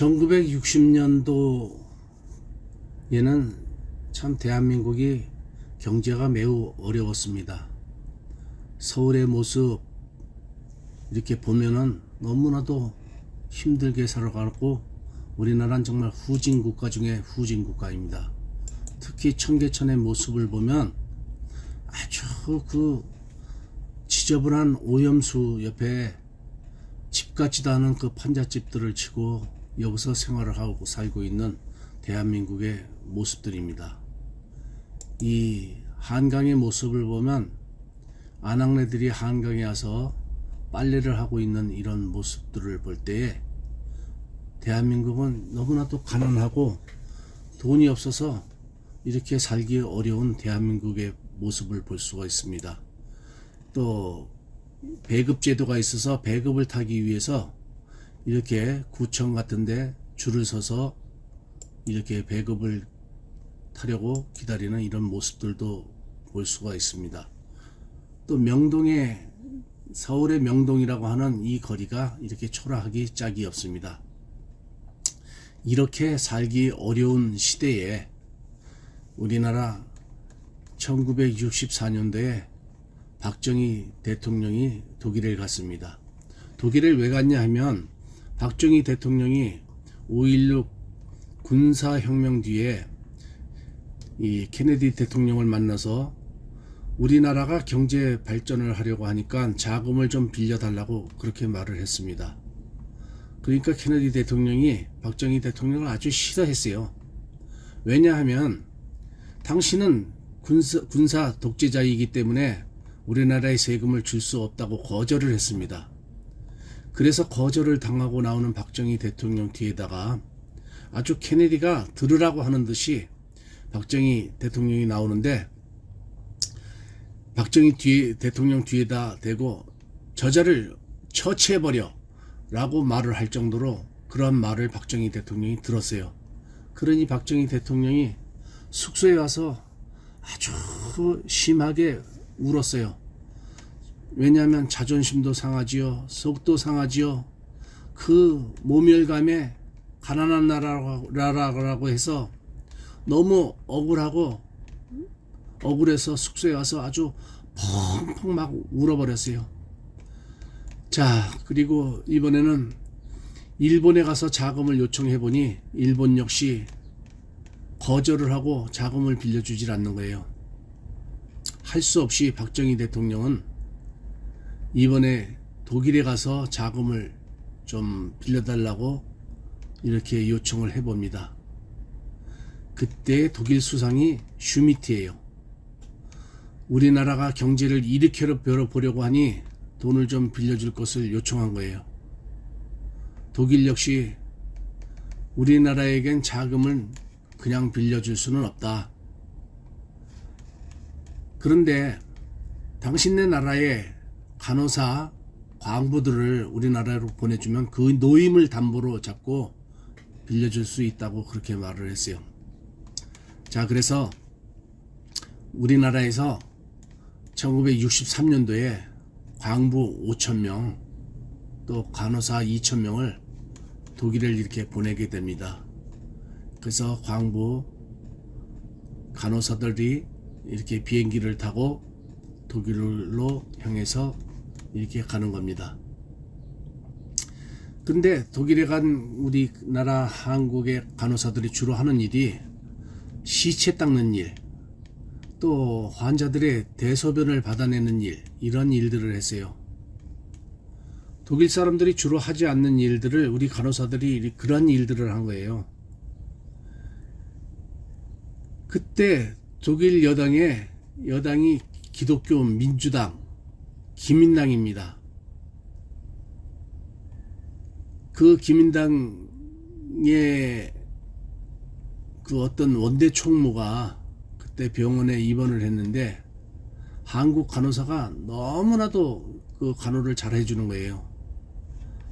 1960년도에는 참 대한민국이 경제가 매우 어려웠습니다. 서울의 모습 이렇게 보면은 너무나도 힘들게 살아가고 우리나라는 정말 후진국가 중에 후진국가입니다. 특히 청계천의 모습을 보면 아주 그 지저분한 오염수 옆에 집 같지도 않은 그 판잣집들을 치고 여기서 생활을 하고 살고 있는 대한민국의 모습들입니다. 이 한강의 모습을 보면 아낙네들이 한강에 와서 빨래를 하고 있는 이런 모습들을 볼 때에 대한민국은 너무나도 가난하고 돈이 없어서 이렇게 살기 어려운 대한민국의 모습을 볼 수가 있습니다. 또 배급제도가 있어서 배급을 타기 위해서 이렇게 구청 같은데 줄을 서서 이렇게 배급을 타려고 기다리는 이런 모습들도 볼 수가 있습니다. 또 명동에 서울의 명동이라고 하는 이 거리가 이렇게 초라하기 짝이 없습니다. 이렇게 살기 어려운 시대에 우리나라 1964년도에 박정희 대통령이 독일에 갔습니다. 독일을 왜 갔냐 하면 박정희 대통령이 5.16 군사혁명 뒤에 이 케네디 대통령을 만나서 우리나라가 경제 발전을 하려고 하니까 자금을 좀 빌려달라고 그렇게 말을 했습니다. 그러니까 케네디 대통령이 박정희 대통령을 아주 싫어했어요. 왜냐하면 당신은 군사 독재자이기 때문에 우리나라의 세금을 줄 수 없다고 거절을 했습니다. 그래서 거절을 당하고 나오는 박정희 대통령 뒤에다가 아주 케네디가 들으라고 하는 듯이 박정희 대통령이 나오는데 박정희 대통령 뒤에다 대고 저자를 처치해버려 라고 말을 할 정도로 그런 말을 박정희 대통령이 들었어요. 그러니 박정희 대통령이 숙소에 와서 아주 심하게 울었어요. 왜냐하면 자존심도 상하지요, 속도 상하지요. 그 모멸감에 가난한 나라라고 해서 너무 억울해서 숙소에 와서 아주 펑펑 막 울어버렸어요. 자, 그리고 이번에는 일본에 가서 자금을 요청해 보니 일본 역시 거절을 하고 자금을 빌려주질 않는 거예요. 할 수 없이 박정희 대통령은 이번에 독일에 가서 자금을 좀 빌려달라고 이렇게 요청을 해봅니다. 그때 독일 수상이 슈미트예요. 우리나라가 경제를 일으켜 보려고 하니 돈을 좀 빌려줄 것을 요청한 거예요. 독일 역시 우리나라에겐 자금을 그냥 빌려줄 수는 없다. 그런데 당신네 나라의 간호사, 광부들을 우리나라로 보내주면 그 노임을 담보로 잡고 빌려줄 수 있다고 그렇게 말을 했어요. 자, 그래서 우리나라에서 1963년도에 광부 5,000명 또 간호사 2,000명을 독일을 이렇게 보내게 됩니다. 그래서 광부 간호사들이 이렇게 비행기를 타고 독일로 향해서 이렇게 가는 겁니다. 근데 독일에 간 우리나라 한국의 간호사들이 주로 하는 일이 시체 닦는 일, 또 환자들의 대소변을 받아내는 일, 이런 일들을 했어요. 독일 사람들이 주로 하지 않는 일들을 우리 간호사들이 그런 일들을 한 거예요. 그때 독일 여당이 기독교 민주당, 기민당입니다. 그 기민당의 그 어떤 원대 총무가 그때 병원에 입원을 했는데 한국 간호사가 너무나도 그 간호를 잘 해주는 거예요.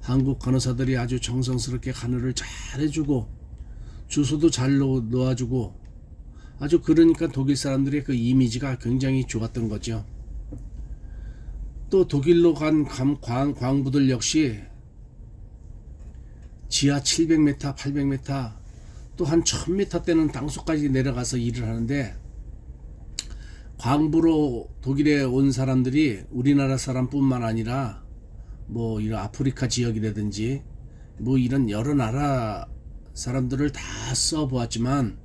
한국 간호사들이 아주 정성스럽게 간호를 잘 해주고 주소도 잘 놓아주고 아주 그러니까 독일 사람들의 그 이미지가 굉장히 좋았던 거죠. 또 독일로 간 광부들 역시 지하 700m, 800m 또 한 1000m대는 땅속까지 내려가서 일을 하는데, 광부로 독일에 온 사람들이 우리나라 사람뿐만 아니라 뭐 이런 아프리카 지역이라든지 뭐 이런 여러 나라 사람들을 다 써보았지만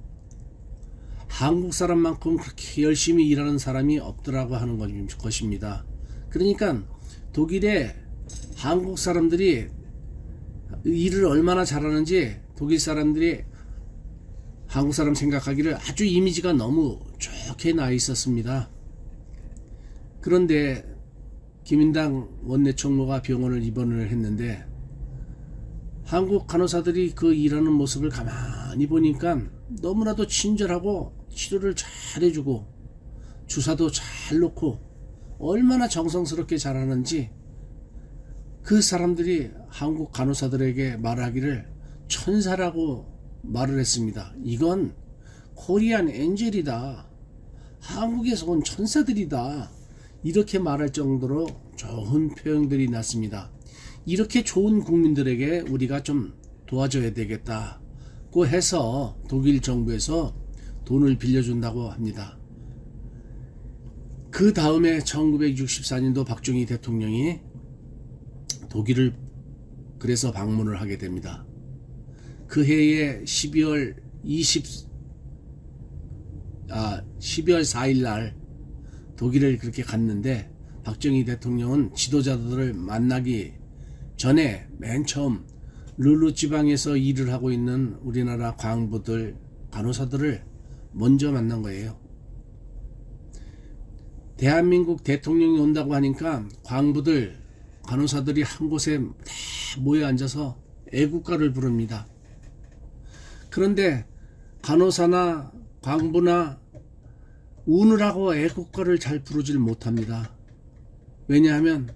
한국 사람만큼 그렇게 열심히 일하는 사람이 없더라고 하는 것입니다. 그러니까 독일에 한국 사람들이 일을 얼마나 잘하는지 독일 사람들이 한국 사람 생각하기를 아주 이미지가 너무 좋게 나 있었습니다. 그런데 김인당 원내총무가 병원을 입원을 했는데, 한국 간호사들이 그 일하는 모습을 가만히 보니까 너무나도 친절하고 치료를 잘 해주고 주사도 잘 놓고 얼마나 정성스럽게 잘하는지 그 사람들이 한국 간호사들에게 말하기를 천사라고 말을 했습니다. 이건 코리안 엔젤이다, 한국에서 온 천사들이다, 이렇게 말할 정도로 좋은 표현들이 났습니다. 이렇게 좋은 국민들에게 우리가 좀 도와줘야 되겠다고 해서 독일 정부에서 돈을 빌려준다고 합니다. 그 다음에 1964년도 박정희 대통령이 독일을 그래서 방문을 하게 됩니다. 그 해에 12월 4일 날 독일을 그렇게 갔는데, 박정희 대통령은 지도자들을 만나기 전에 맨 처음 르르 지방에서 일을 하고 있는 우리나라 광부들, 간호사들을 먼저 만난 거예요. 대한민국 대통령이 온다고 하니까 광부들, 간호사들이 한 곳에 다 모여 앉아서 애국가를 부릅니다. 그런데 간호사나 광부나 우느라고 애국가를 잘 부르질 못합니다. 왜냐하면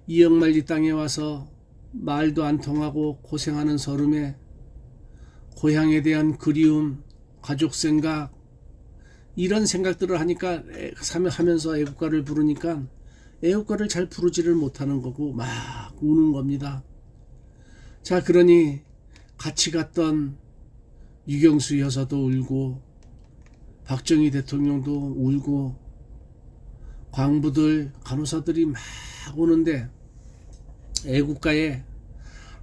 이역만리 땅에 와서 말도 안 통하고 고생하는 서름에 고향에 대한 그리움, 가족 생각, 이런 생각들을 하면서 애국가를 부르니까 애국가를 잘 부르지를 못하는 거고 막 우는 겁니다. 자, 그러니 같이 갔던 유경수 여사도 울고 박정희 대통령도 울고 광부들, 간호사들이 막 오는데, 애국가에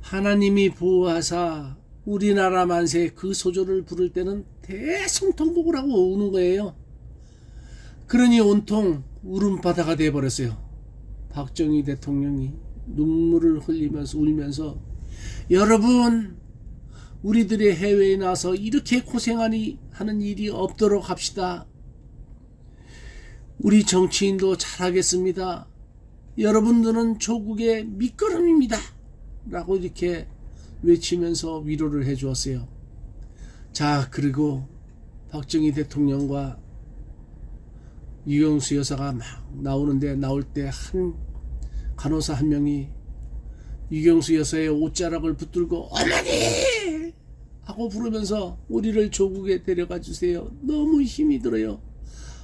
하나님이 보호하사 우리나라 만세 그 소절을 부를 때는 대성통곡을 하고 우는 거예요. 그러니 온통 울음바다가 돼버렸어요. 박정희 대통령이 눈물을 흘리면서 울면서, 여러분, 우리들의 해외에 나서 이렇게 고생하는 일이 없도록 합시다. 우리 정치인도 잘하겠습니다. 여러분들은 조국의 밑거름입니다. 라고 이렇게 외치면서 위로를 해 주었어요. 자, 그리고 박정희 대통령과 유경수 여사가 막 나오는데, 나올 때 한 간호사 한 명이 유경수 여사의 옷자락을 붙들고 어머니! 하고 부르면서 우리를 조국에 데려가 주세요. 너무 힘이 들어요.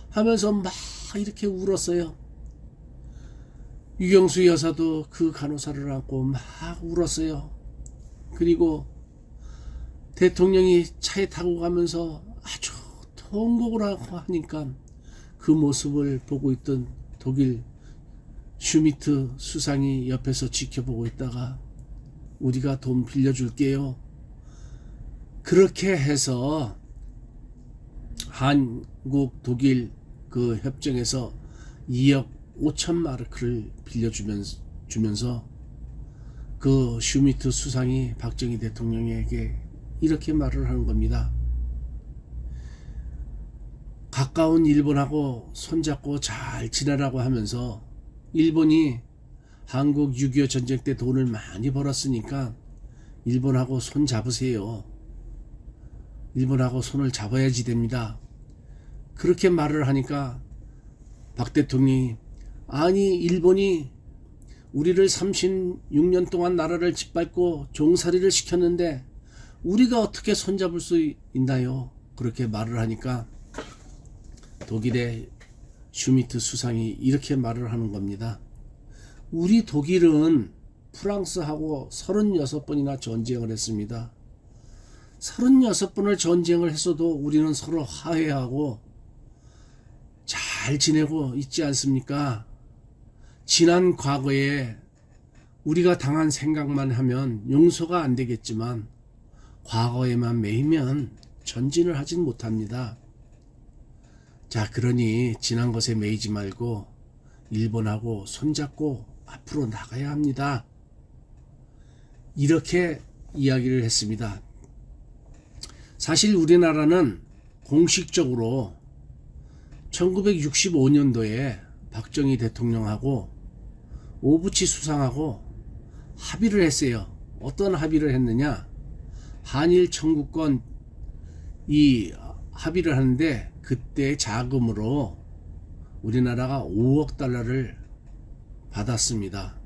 하면서 막 이렇게 울었어요. 유경수 여사도 그 간호사를 안고 막 울었어요. 그리고 대통령이 차에 타고 가면서 아주 통곡을 하고 하니까 그 모습을 보고 있던 독일 슈미트 수상이 옆에서 지켜보고 있다가 우리가 돈 빌려줄게요. 그렇게 해서 한국 독일 그 협정에서 2억 5천 마르크를 빌려주면서 그 슈미트 수상이 박정희 대통령에게 이렇게 말을 하는 겁니다. 가까운 일본하고 손잡고 잘 지내라고 하면서, 일본이 한국 6.25 전쟁 때 돈을 많이 벌었으니까 일본하고 손 잡으세요. 일본하고 손을 잡아야지 됩니다. 그렇게 말을 하니까 박 대통령이, 아니 일본이 우리를 36년 동안 나라를 짓밟고 종살이를 시켰는데 우리가 어떻게 손잡을 수 있나요? 그렇게 말을 하니까 독일의 슈미트 수상이 이렇게 말을 하는 겁니다. 우리 독일은 프랑스하고 36번이나 전쟁을 했습니다. 36번을 전쟁을 했어도 우리는 서로 화해하고 잘 지내고 있지 않습니까? 지난 과거에 우리가 당한 생각만 하면 용서가 안 되겠지만 과거에만 매이면 전진을 하진 못합니다. 자, 그러니 지난 것에 매이지 말고 일본하고 손잡고 앞으로 나가야 합니다. 이렇게 이야기를 했습니다. 사실 우리나라는 공식적으로 1965년도에 박정희 대통령하고 오부치 수상하고 합의를 했어요. 어떤 합의를 했느냐? 한일 청구권 이 합의를 하는데 그때 자금으로 우리나라가 5억 달러를 받았습니다.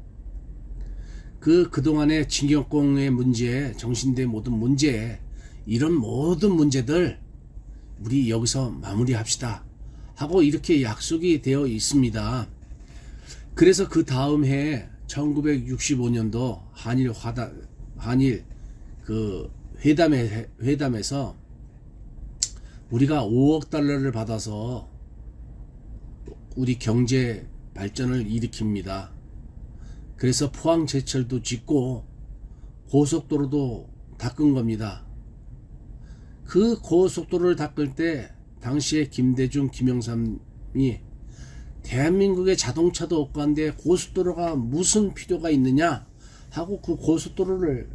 그동안의 징역공의 문제, 정신대 모든 문제, 이런 모든 문제들 우리 여기서 마무리합시다 하고 이렇게 약속이 되어 있습니다. 그래서 그 다음 해 1965년도 한일 그 회담에서 우리가 5억 달러를 받아서 우리 경제 발전을 일으킵니다. 그래서 포항 제철도 짓고 고속도로도 닦은 겁니다. 그 고속도로를 닦을 때 당시에 김대중, 김영삼이 대한민국에 자동차도 없고 한데 고속도로가 무슨 필요가 있느냐 하고 그 고속도로를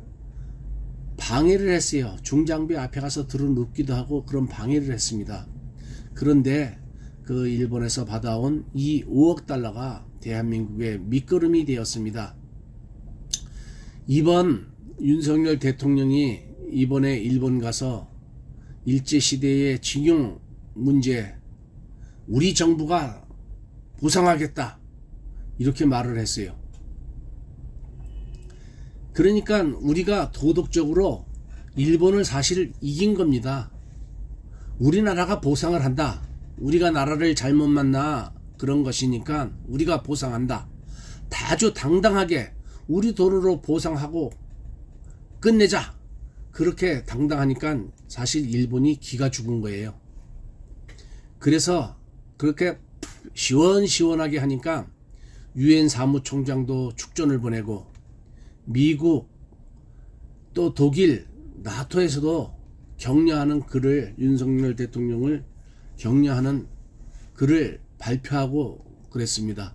방해를 했어요. 중장비 앞에 가서 들어눕기도 하고 그런 방해를 했습니다. 그런데 그 일본에서 받아온 이 5억 달러가 대한민국의 밑거름이 되었습니다. 이번 윤석열 대통령이 이번에 일본 가서 일제시대의 징용 문제 우리 정부가 보상하겠다 이렇게 말을 했어요. 그러니까 우리가 도덕적으로 일본을 사실 이긴 겁니다. 우리나라가 보상을 한다. 우리가 나라를 잘못 만나 그런 것이니까 우리가 보상한다. 다주당당하게 우리 돈으로 보상하고 끝내자. 그렇게 당당하니까 사실 일본이 기가 죽은 거예요. 그래서 그렇게 시원시원하게 하니까 유엔 사무총장도 축전을 보내고 미국 또 독일 나토에서도 격려하는 글을 윤석열 대통령을 격려하는 글을 발표하고 그랬습니다.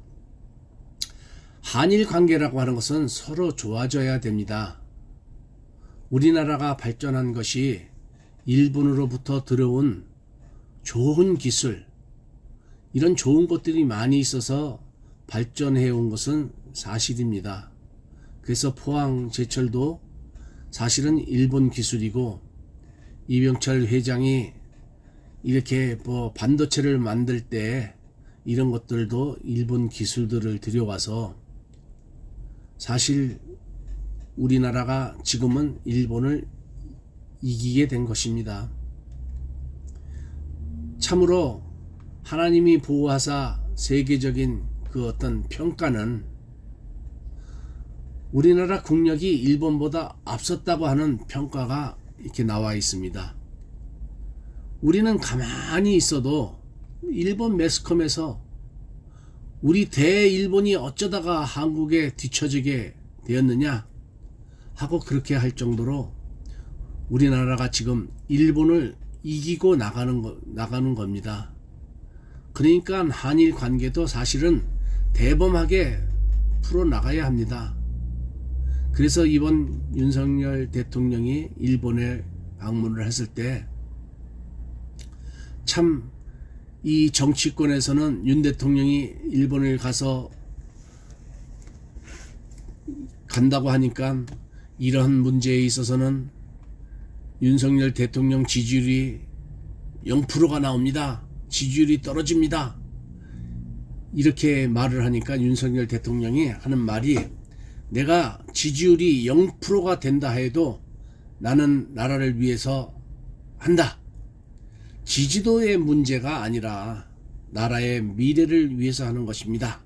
한일 관계라고 하는 것은 서로 좋아져야 됩니다. 우리나라가 발전한 것이 일본으로부터 들어온 좋은 기술, 이런 좋은 것들이 많이 있어서 발전해 온 것은 사실입니다. 그래서 포항 제철도 사실은 일본 기술이고 이병철 회장이 이렇게 반도체를 만들 때 이런 것들도 일본 기술들을 들여와서 사실 우리나라가 지금은 일본을 이기게 된 것입니다. 참으로 하나님이 보호하사 세계적인 그 어떤 평가는 우리나라 국력이 일본보다 앞섰다고 하는 평가가 이렇게 나와 있습니다. 우리는 가만히 있어도 일본 매스컴에서 우리 대일본이 어쩌다가 한국에 뒤처지게 되었느냐 하고 그렇게 할 정도로 우리나라가 지금 일본을 이기고 나가는 겁니다. 그러니까 한일 관계도 사실은 대범하게 풀어나가야 합니다. 그래서 이번 윤석열 대통령이 일본에 방문을 했을 때 참 이 정치권에서는 윤 대통령이 일본을 간다고 하니까 이러한 문제에 있어서는 윤석열 대통령 지지율이 0%가 나옵니다. 지지율이 떨어집니다. 이렇게 말을 하니까 윤석열 대통령이 하는 말이 내가 지지율이 0%가 된다 해도 나는 나라를 위해서 한다. 지지도의 문제가 아니라 나라의 미래를 위해서 하는 것입니다.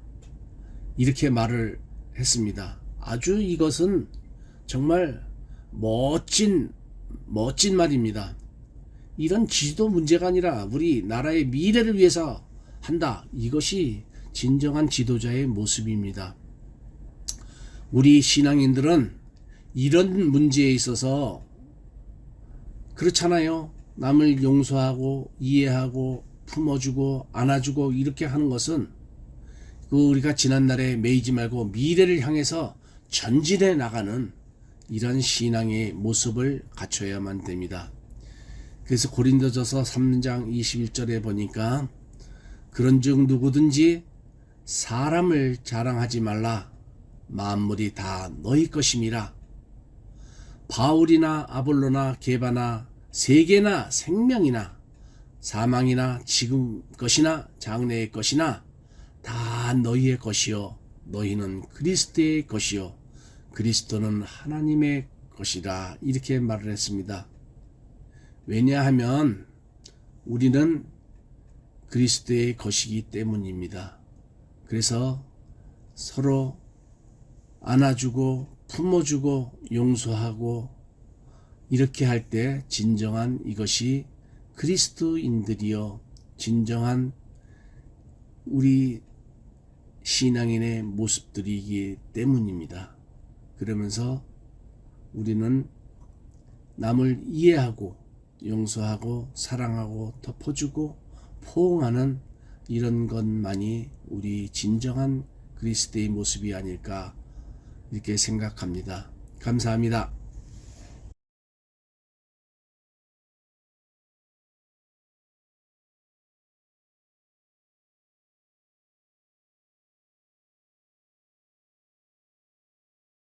이렇게 말을 했습니다. 아주 이것은 정말 멋진 말입니다. 이런 지도 문제가 아니라 우리 나라의 미래를 위해서 한다. 이것이 진정한 지도자의 모습입니다. 우리 신앙인들은 이런 문제에 있어서 그렇잖아요. 남을 용서하고 이해하고 품어주고 안아주고 이렇게 하는 것은 우리가 지난날에 매이지 말고 미래를 향해서 전진해 나가는 이런 신앙의 모습을 갖춰야만 됩니다. 그래서 고린도전서 3장 21절에 보니까 그런즉 누구든지 사람을 자랑하지 말라. 만물이 다 너희 것임이라. 바울이나 아볼로나 게바나 세계나 생명이나 사망이나 지금 것이나 장래의 것이나 다 너희의 것이요 너희는 그리스도의 것이요 그리스도는 하나님의 것이라. 이렇게 말을 했습니다. 왜냐하면 우리는 그리스도의 것이기 때문입니다. 그래서 서로 안아주고 품어주고 용서하고 이렇게 할 때 진정한 이것이 그리스도인들이요 진정한 우리 신앙인의 모습들이기 때문입니다. 그러면서 우리는 남을 이해하고 용서하고 사랑하고 덮어주고 포옹하는 이런 것만이 우리 진정한 그리스도의 모습이 아닐까 이렇게 생각합니다. 감사합니다.